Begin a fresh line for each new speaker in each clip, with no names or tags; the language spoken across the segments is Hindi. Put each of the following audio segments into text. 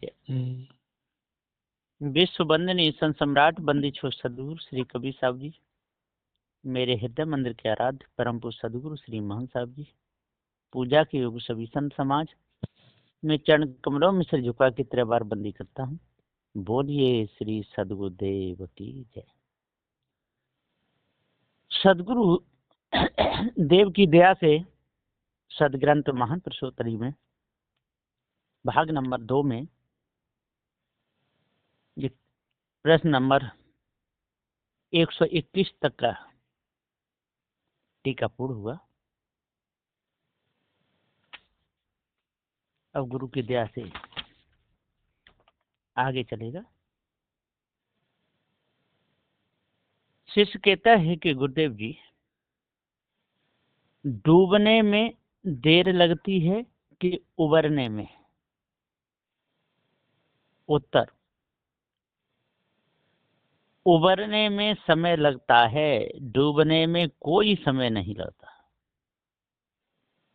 जय।
विश्व वंदनीय संत सम्राट बंदी छोड़ सदगुरु श्री कबीर साहब जी, मेरे हृदय मंदिर के आराध्य परम पूज्य सदगुरु श्री महंत साहब जी, पूजा के योग सभी संत समाज में चरण कमलों में सिर झुका के 3 बार बंदी करता हूँ। बोलिए श्री सदगुरुदेव की जय। सदगुरु देव की दया से सदग्रंथ महान पुरुषोत्तरी में भाग नंबर 2 में ये प्रश्न नंबर 121 तक का टीका पूर्ण हुआ। अब गुरु की दया से आगे चलेगा। शिष्य कहता है कि गुरुदेव जी, डूबने में देर लगती है कि उबरने में? उत्तर, उबरने में समय लगता है, डूबने में कोई समय नहीं लगता।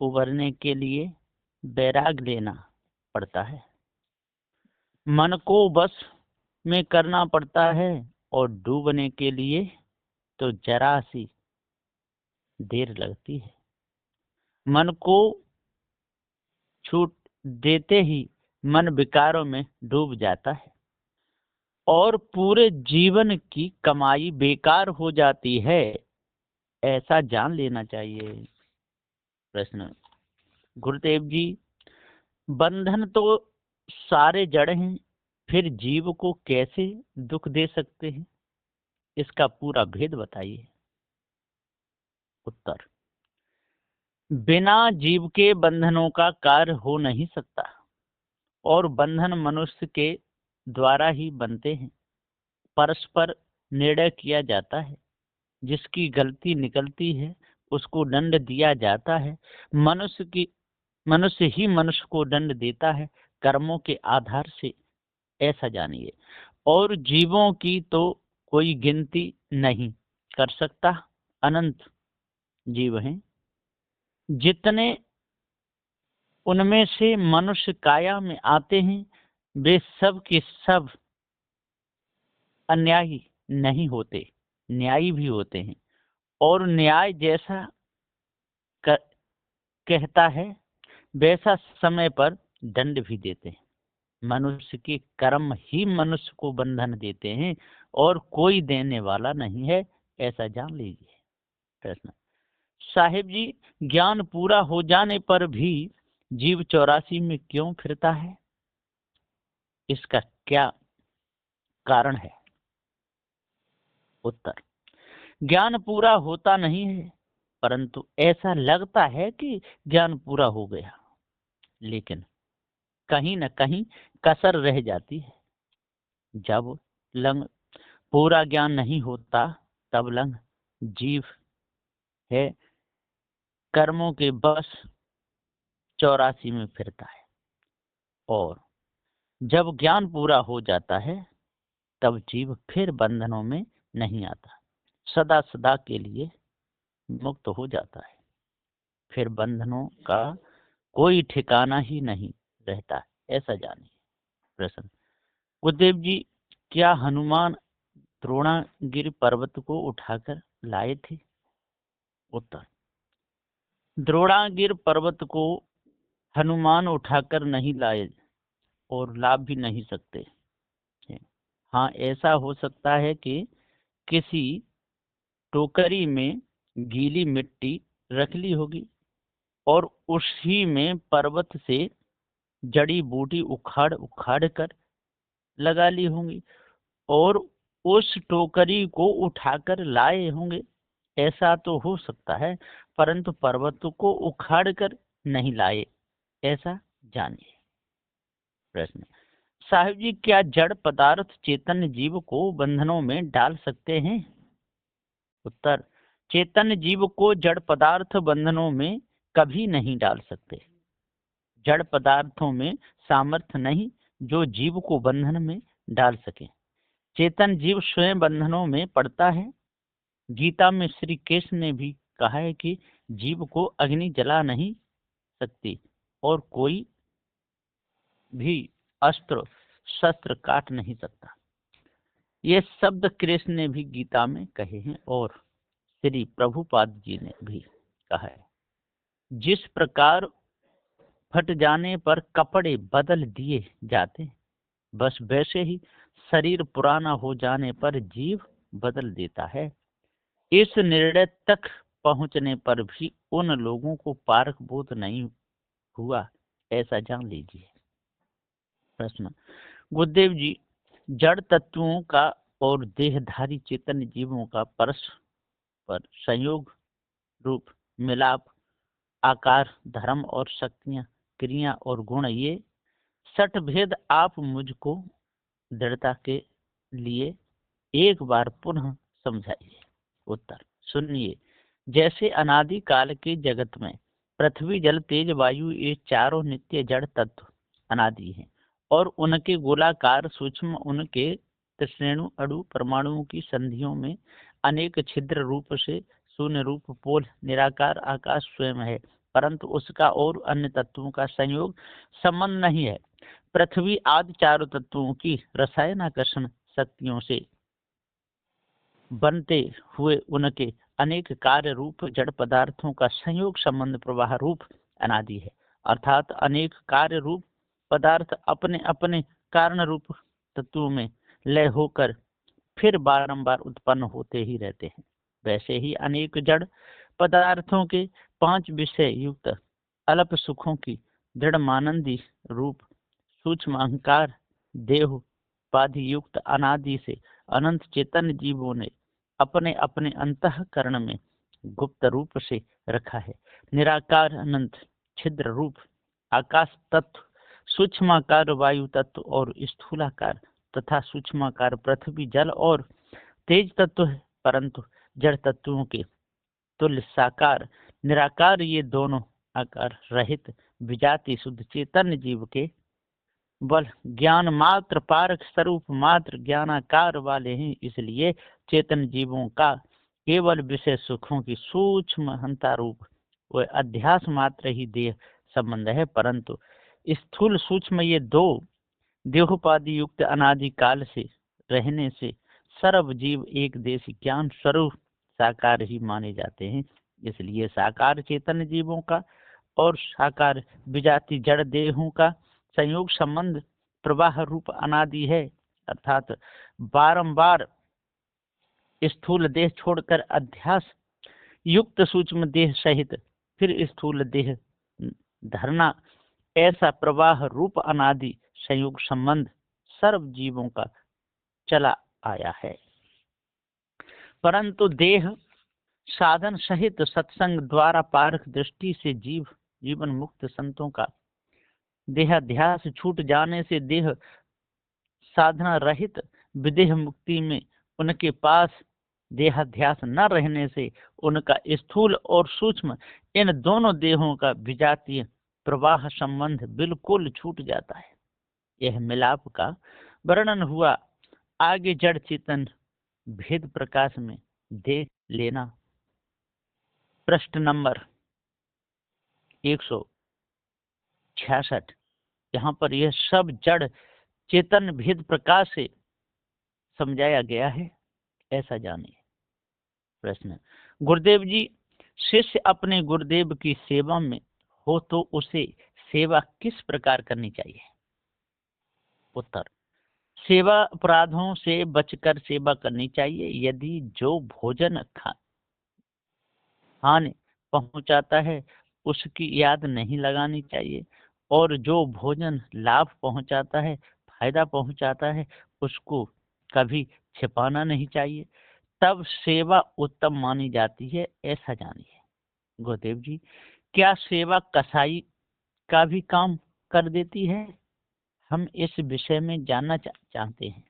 उबरने के लिए बैराग लेना पड़ता है, मन को बस में करना पड़ता है, और डूबने के लिए तो जरा सी देर लगती है। मन को छूट देते ही मन विकारों में डूब जाता है और पूरे जीवन की कमाई बेकार हो जाती है, ऐसा जान लेना चाहिए। प्रश्न, गुरुदेव जी, बंधन तो सारे जड़ हैं, फिर जीव को कैसे दुख दे सकते हैं? इसका पूरा भेद बताइए। उत्तर, बिना जीव के बंधनों का कार्य हो नहीं सकता, और बंधन मनुष्य के द्वारा ही बनते हैं। परस्पर निर्णय किया जाता है, जिसकी गलती निकलती है उसको दंड दिया जाता है। मनुष्य ही मनुष्य को दंड देता है कर्मों के आधार से, ऐसा जानिए। और जीवों की तो कोई गिनती नहीं कर सकता, अनंत जीव हैं। जितने उनमें से मनुष्य काया में आते हैं, वे सब के सब अन्यायी नहीं होते, न्यायी भी होते हैं, और न्याय जैसा कहता है वैसा समय पर दंड भी देते हैं। मनुष्य के कर्म ही मनुष्य को बंधन देते हैं, और कोई देने वाला नहीं है, ऐसा जान लीजिए। प्रश्न, साहिब जी, ज्ञान पूरा हो जाने पर भी जीव 84 में क्यों फिरता है? इसका क्या कारण है? उत्तर, ज्ञान पूरा होता नहीं है, परंतु ऐसा लगता है कि ज्ञान पूरा हो गया, लेकिन कहीं न कहीं कसर रह जाती है। जब लंग पूरा ज्ञान नहीं होता, तब लंग जीव है कर्मों के बस 84 में फिरता है, और जब ज्ञान पूरा हो जाता है तब जीव फिर बंधनों में नहीं आता, सदा सदा के लिए मुक्त हो जाता है। फिर बंधनों का कोई ठिकाना ही नहीं रहता, ऐसा जानिए। प्रश्न, गुरुदेव जी, क्या हनुमान द्रोणागिरि पर्वत को उठाकर लाए थे? उत्तर, द्रोणागिरि पर्वत को हनुमान उठाकर नहीं लाए और ला भी नहीं सकते। हाँ, ऐसा हो सकता है कि किसी टोकरी में गीली मिट्टी रख ली होगी और उसी में पर्वत से जड़ी बूटी उखाड़ उखाड़ कर लगा ली होंगी और उस टोकरी को उठाकर लाए होंगे, ऐसा तो हो सकता है, परंतु पर्वत को उखाड़ कर नहीं लाए, ऐसा जानिए। प्रश्न, साहिब जी, क्या जड़ पदार्थ चेतन जीव को बंधनों में डाल सकते हैं? उत्तर, चेतन जीव को जड़ पदार्थ बंधनों में कभी नहीं डाल सकते। जड़ पदार्थों में सामर्थ्य नहीं जो जीव को बंधन में डाल सके। चेतन जीव स्वयं बंधनों में पड़ता है। गीता में श्री कृष्ण ने भी कहा है कि जीव को अग्नि जला नहीं सकती और कोई भी अस्त्र शस्त्र काट नहीं सकता। ये शब्द कृष्ण ने भी गीता में कहे हैं और श्री प्रभुपाद जी ने भी कहा है। जिस प्रकार फट जाने पर कपड़े बदल दिए जाते, बस वैसे ही शरीर पुराना हो जाने पर जीव बदल देता है। इस निर्णय तक पहुंचने पर भी उन लोगों को पारक बोध नहीं हुआ, ऐसा जान लीजिए। प्रश्न, गुरुदेव जी, जड़ तत्वों का और देहधारी चेतन जीवों का परस्पर संयोग रूप मिलाप, आकार, धर्म और शक्तियां, क्रिया और गुण, ये सठ भेद आप मुझको दृढ़ता के लिए एक बार पुनः समझाइए। उत्तर, सुनिए। जैसे अनादि काल के जगत में पृथ्वी, जल, तेज, वायु, ये चारों नित्य जड़ तत्व अनादि हैं और उनके गोलाकार सूक्ष्म, उनके त्रिश्रेणु अणु परमाणुओं की संधियों में अनेक छिद्र रूप से शून्य रूप पोल निराकार आकाश स्वयं है, परंतु उसका और अन्य तत्वों का संयोग संबंध नहीं है। पृथ्वी आदि चारों तत्वों की रसायनाकर्षण शक्तियों से बनते हुए उनके अनेक कार्य रूप जड़ पदार्थों का संयोग संबंध प्रवाह रूप अनादि है, अर्थात अनेक कार्य रूप पदार्थ अपने अपने कारण रूप तत्वों में लय होकर फिर बारंबार उत्पन्न होते ही रहते हैं। वैसे ही अनेक जड़ पदार्थों के पांच विषय युक्त अल्प सुखों की दृढ़ मानंदी रूप सूक्ष्म अहंकार देह उपाधि युक्त अनादि से अनंत चेतन जीवों ने अपने अपने अंतःकरण में गुप्त रूप से रखा है। निराकार अनंत छिद्र रूप आकाश तत्व, सूक्ष्माकार वायु तत्व और स्थूलाकार तथा सूक्ष्माकार पृथ्वी, जल और तेज तत्व है, परंतु जड़ तत्वों के तुल्य साकार निराकार ये दोनों आकार रहित विजाति शुद्ध चेतन जीव के बल ज्ञान मात्र पारक स्वरूप मात्र ज्ञानाकार वाले हैं। इसलिए चेतन जीवों का केवल विषय सुखों की सूक्ष्म हंता रूप व अध्यास मात्र ही देह संबंध है, परंतु स्थूल सूक्ष्म ये दो देहोपाधि युक्त अनादि काल से रहने से सर्व जीव एक देशी ज्ञान स्वरूप साकार ही माने जाते हैं। इसलिए साकार चेतन जीवों का और साकार विजाति जड़ देहों का संयोग संबंध प्रवाह रूप अनादि है, अर्थात बारंबार स्थूल देह छोड़कर अध्यास युक्त सूक्ष्म देह सहित फिर स्थूल देह धरना, ऐसा प्रवाह रूप अनादि संयोग संबंध सर्व जीवों का चला आया है। परंतु देह साधन सहित सत्संग द्वारा पारख दृष्टि से जीवन मुक्त संतों का देहाध्यास छूट जाने से देह साधना रहित विदेह मुक्ति में उनके पास देहाध्यास न रहने से उनका स्थूल और सूक्ष्म इन दोनों देहों का विजातीय प्रवाह संबंध बिल्कुल छूट जाता है। यह मिलाप का वर्णन हुआ, आगे जड़ चेतन भेद प्रकाश में देख लेना। पृष्ठ नंबर 166। यहाँ पर यह सब जड़ चेतन भेद प्रकाश से समझाया गया है, ऐसा जानिए। प्रश्न, गुरुदेव जी, शिष्य अपने गुरुदेव की सेवा में हो तो उसे सेवा किस प्रकार करनी चाहिए? उत्तर, सेवा अपराधों से बचकर सेवा करनी चाहिए। यदि जो भोजन खाने पहुंचाता है उसकी याद नहीं लगानी चाहिए और जो भोजन लाभ पहुंचाता है, फायदा पहुंचाता है, उसको कभी छिपाना नहीं चाहिए, तब सेवा उत्तम मानी जाती है, ऐसा जानिए। गुरुदेव जी, क्या सेवा कसाई का भी काम कर देती है? हम इस विषय में जानना चाहते हैं।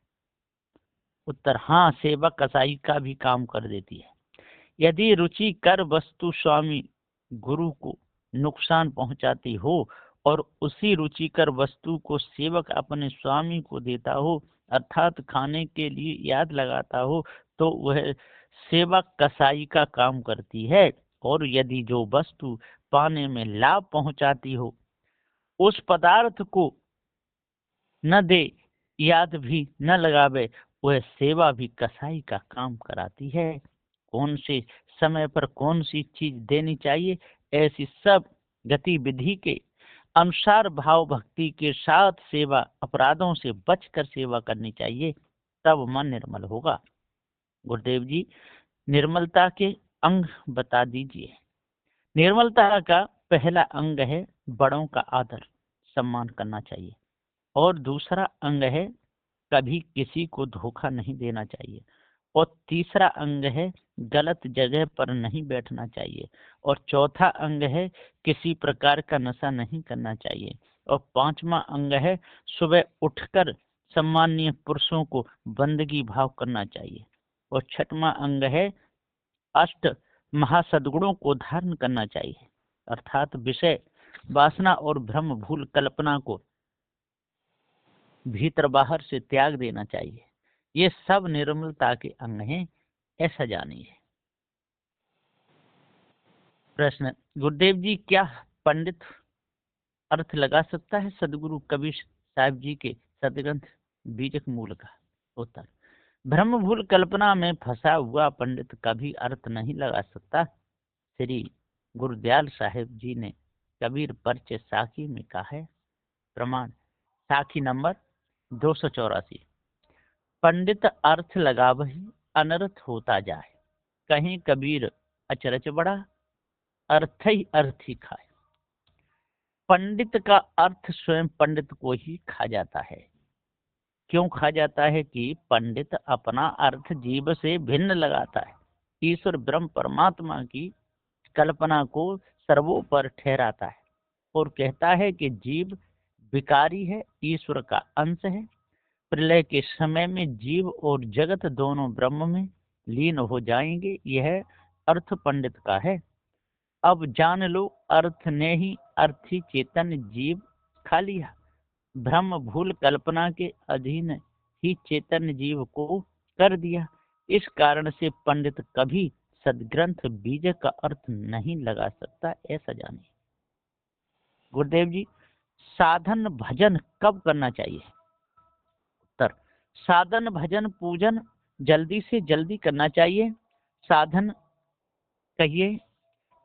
उत्तर, हाँ, सेवा कसाई का भी काम कर देती है। यदि रुचिकर वस्तु स्वामी गुरु को नुकसान पहुंचाती हो और उसी रुचिकर वस्तु को सेवक अपने स्वामी को देता हो, अर्थात खाने के लिए याद लगाता हो, तो वह सेवा कसाई का काम करती है। और यदि जो वस्तु पाने में लाभ पहुंचाती हो उस पदार्थ को न दे याद भी न लगावे, वह सेवा भी कसाई का काम कराती है। कौन से समय पर कौन सी चीज देनी चाहिए, ऐसी सब गतिविधि के अनुसार भाव भक्ति के साथ सेवा, अपराधों से बचकर सेवा करनी चाहिए, तब मन निर्मल होगा। गुरुदेव जी, निर्मलता के अंग बता दीजिए। निर्मलता का पहला अंग है बड़ों का आदर सम्मान करना चाहिए, और दूसरा अंग है कभी किसी को धोखा नहीं देना चाहिए, और तीसरा अंग है गलत जगह पर नहीं बैठना चाहिए, और चौथा अंग है किसी प्रकार का नशा नहीं करना चाहिए, और पांचवा अंग है सुबह उठकर सम्मानीय पुरुषों को बंदगी भाव करना चाहिए, और छठवां अंग है अष्ट महासद्गुणों को धारण करना चाहिए, अर्थात विषय वासना और भ्रम भूल कल्पना को भीतर बाहर से त्याग देना चाहिए। ये सब निर्मलता के अंग हैं, ऐसा जानिए। प्रश्न, गुरुदेव जी, क्या पंडित अर्थ लगा सकता है सदगुरु कबीर साहब जी के सदग्रंथ बीजक मूल का? उत्तर, भ्रम भूल कल्पना में फंसा हुआ पंडित कभी अर्थ नहीं लगा सकता। श्री गुरुदयाल साहेब जी ने कबीर परिचय साखी में कहा है, प्रमाण साखी नंबर 284, पंडित अर्थ लगावही अनर्थ होता जाए, कहीं कबीर अचरज बड़ा, अर्थ ही अर्थी खाए। पंडित का अर्थ स्वयं पंडित को ही खा जाता है। क्यों खा जाता है? कि पंडित अपना अर्थ जीव से भिन्न लगाता है, ईश्वर ब्रह्म परमात्मा की कल्पना को सर्वोपर ठहराता है, और कहता है कि जीव विकारी है, ईश्वर का अंश है। प्रलय के समय में जीव और जगत दोनों ब्रह्म में लीन हो जाएंगे, यह अर्थ पंडित का है। अब जान लो, अर्थ ने ही अर्थी चेतन जीव खा लिया, भ्रम भूल कल्पना के अधीन ही चेतन जीव को कर दिया। इस कारण से पंडित कभी सदग्रंथ बीज का अर्थ नहीं लगा सकता, ऐसा जानिए। गुरुदेव जी, साधन भजन कब करना चाहिए? उत्तर, साधन भजन पूजन जल्दी से जल्दी करना चाहिए। साधन कहिए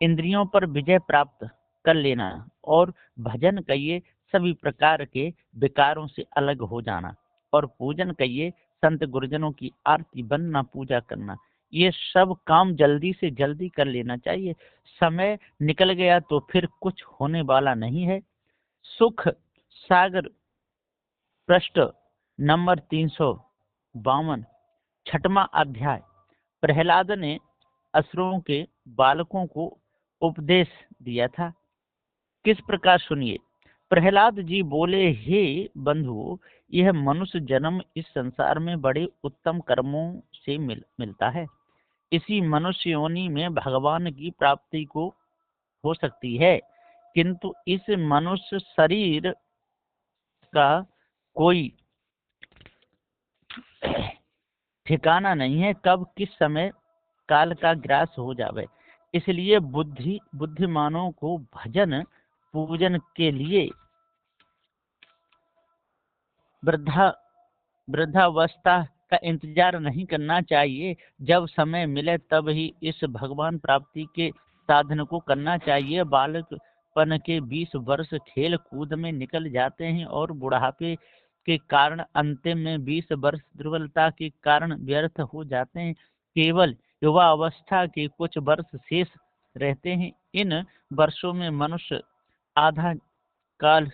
इंद्रियों पर विजय प्राप्त कर लेना, और भजन कहिए सभी प्रकार के विकारों से अलग हो जाना, और पूजन कहिए संत गुरुजनों की आरती बनना, पूजा करना। ये सब काम जल्दी से जल्दी कर लेना चाहिए। समय निकल गया तो फिर कुछ होने वाला नहीं है। सुख सागर पृष्ठ नंबर 352, छठवां अध्याय। प्रहलाद ने असुरों के बालकों को उपदेश दिया था, किस प्रकार सुनिए। प्रहलाद जी बोले, हे बंधुओं, यह मनुष्य जन्म इस संसार में बड़े उत्तम कर्मों से मिलता है। इसी मनुष्य योनि में भगवान की प्राप्ति को हो सकती है, किंतु इस मनुष्य शरीर का कोई ठिकाना नहीं है, कब किस समय काल का ग्रास हो जावे। इसलिए बुद्धिमानों को भजन पूजन के लिए वृद्धावस्था का इंतजार नहीं करना चाहिए। जब समय मिले तब ही इस भगवान प्राप्ति के साधन को करना चाहिए। बालकपन के 20 वर्ष खेल कूद में निकल जाते हैं, और बुढ़ापे के कारण अंतिम में 20 वर्ष दुर्बलता के कारण व्यर्थ हो जाते हैं। केवल युवा अवस्था के कुछ वर्ष शेष रहते हैं। इन वर्षों में मनुष्य आधा काल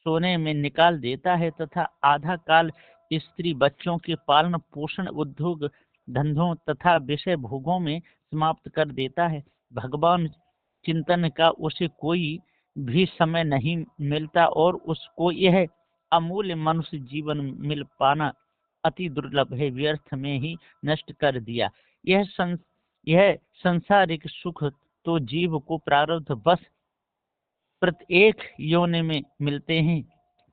सोने में निकाल देता है, तथा आधा काल स्त्री बच्चों के पालन पोषण, उद्योग धंधों तथा विषय भोगों में समाप्त कर देता है। भगवान चिंतन का उसे कोई भी समय नहीं मिलता, और उसको यह अमूल्य मनुष्य जीवन मिल पाना अति दुर्लभ है, व्यर्थ में ही नष्ट कर दिया। यह संसारिक सुख तो जीव को प्रारब्ध बस प्रत्येक योनि में मिलते हैं,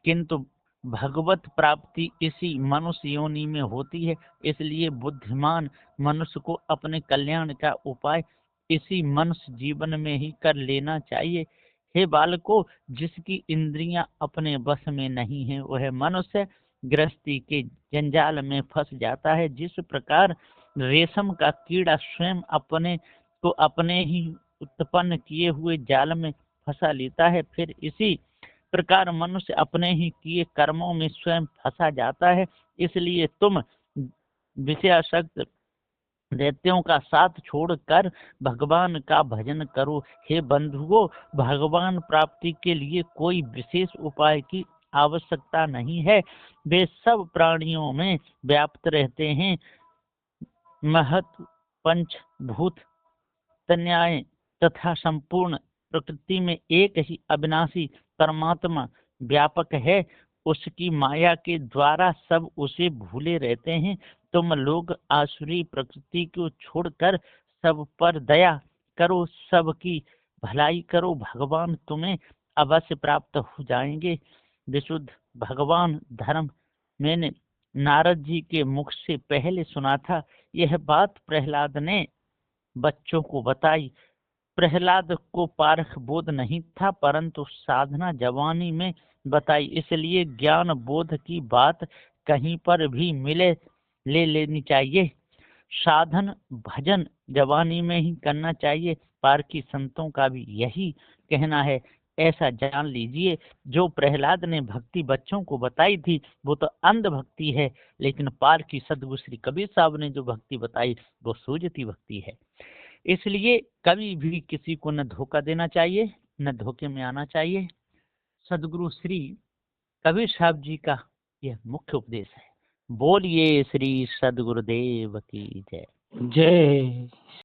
किंतु भगवत प्राप्ति इसी मनुष्य योनि में होती है। इसलिए बुद्धिमान मनुष्य को अपने कल्याण का उपाय इसी मनुष्य जीवन में ही कर लेना चाहिए। हे बालकों, जिसकी इंद्रियां अपने बस में नहीं है, वह मनुष्य गृहस्थी के जंजाल में फंस जाता है। जिस प्रकार रेशम का कीड़ा स्वयं अपने को अपने ही उत्पन्न किए हुए जाल में फंसा लेता है, फिर इसी प्रकार मनुष्य अपने ही किए कर्मों में स्वयं फंसा जाता है। इसलिए तुम विषयासक्त दैत्यों का साथ छोड़कर भगवान का भजन करो। हे बंधुओं, भगवान प्राप्ति के लिए कोई विशेष उपाय की आवश्यकता नहीं है। वे सब प्राणियों में व्याप्त रहते हैं। महत पंचभूत तन्याय तथा संपूर्ण प्रकृति में एक ही अविनाशी परमात्मा व्यापक है। उसकी माया के द्वारा सब उसे भूले रहते हैं। तुम लोग आसुरी प्रकृति को छोड़कर सब पर दया करो, सबकी भलाई करो, भगवान तुम्हें अवश्य प्राप्त हो जाएंगे। विशुद्ध भगवान धर्म मैंने नारद जी के मुख से पहले सुना था। यह बात प्रहलाद ने बच्चों को बताई। प्रहलाद को पारख बोध नहीं था, परंतु साधना जवानी में बताई, इसलिए ज्ञान बोध की बात कहीं पर भी मिले ले लेनी चाहिए। साधन भजन जवानी में ही करना चाहिए। पारखी संतों का भी यही कहना है। ऐसा जान लीजिए, जो प्रहलाद ने भक्ति बच्चों को बताई थी वो तो अंध भक्ति है, लेकिन पारखी सदगुरु श्री कबीर साहब ने जो भक्ति बताई वो सूझती भक्ति है। इसलिए कभी भी किसी को न धोखा देना चाहिए, न धोखे में आना चाहिए। सदगुरु श्री कबीर साहब जी का यह मुख्य उपदेश है। बोलिए श्री सदगुरुदेव की जय।
जय।